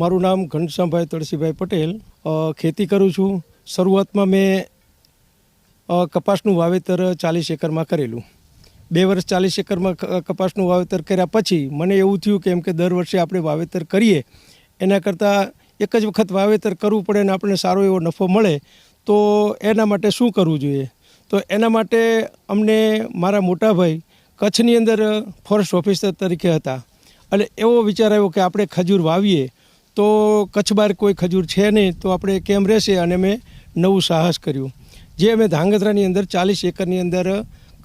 મારું નામ ઘનશ્યામભાઈ તળસીભાઈ પટેલ ખેતી કરું છું। શરૂઆતમાં મેં કપાસનું વાવેતર 40 એકરમાં કરેલું। 2 વર્ષ 40 એકરમાં કપાસનું વાવેતર કર્યા પછી મને એવું થયું કે એમ કે દર વર્ષે આપણે વાવેતર કરીએ એના કરતાં એક જ વખત વાવેતર કરવું પડે અને આપણને સારો એવો નફો મળે તો એના માટે શું કરવું જોઈએ। તો એના માટે અમને મારા મોટા ભાઈ કચ્છની અંદર ફોરેસ્ટ ઓફિસર તરીકે હતા અને એવો વિચાર આવ્યો કે આપણે ખજૂર વાવીએ તો કચ્છ બહાર કોઈ ખજૂર છે નહીં તો આપણે કેમ રહેશે, અને મેં નવું સાહસ કર્યું જે અમે ધાંગધ્રાની અંદર 40 એકરની અંદર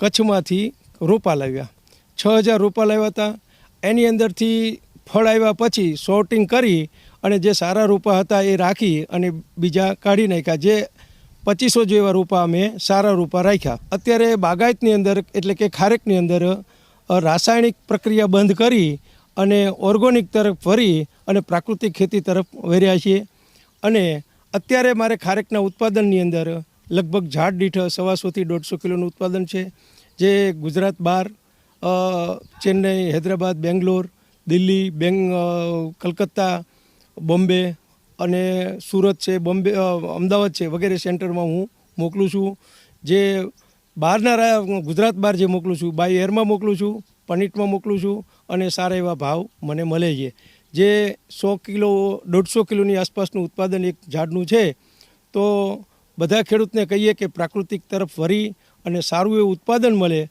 કચ્છમાંથી રોપા લાવ્યા। 6000 રોપા લાવ્યા હતા। એની અંદરથી ફળ આવ્યા પછી સોર્ટિંગ કરી અને જે સારા રોપા હતા એ રાખી અને બીજા કાઢી નાખ્યા। જે 2500 જેવા રોપા અમે સારા રોપા રાખ્યા। અત્યારે બાગાયતની અંદર એટલે કે ખારેકની અંદર રાસાયણિક પ્રક્રિયા બંધ કરી અને ઓર્ગોનિક તરફ વળી અને પ્રાકૃતિક ખેતી તરફ વર્યા છીએ। અને અત્યારે મારે ખારેકના ઉત્પાદનની અંદર લગભગ ઝાડ દીઠ 125 થી 150 કિલોનું ઉત્પાદન છે, જે ગુજરાત બહાર ચેન્નઈ, હૈદરાબાદ, બેંગ્લોર, દિલ્હી, કલકત્તા, બોમ્બે અને સુરત છે, બોમ્બે, અમદાવાદ છે વગેરે સેન્ટરમાં હું મોકલું છું। જે બહારના ગુજરાત બહાર જે મોકલું છું બાય એરમાં મોકલું છું, પનીટમાં મોકલું છું અને સારા એવા ભાવ મને મળે છે। જે 100 કિલો 150 કિલોની આસપાસનું ઉત્પાદન એક ઝાડનું છે। તો બધા ખેડૂતને કહીએ કે પ્રાકૃતિક તરફ વળી અને સારું એવું ઉત્પાદન મળે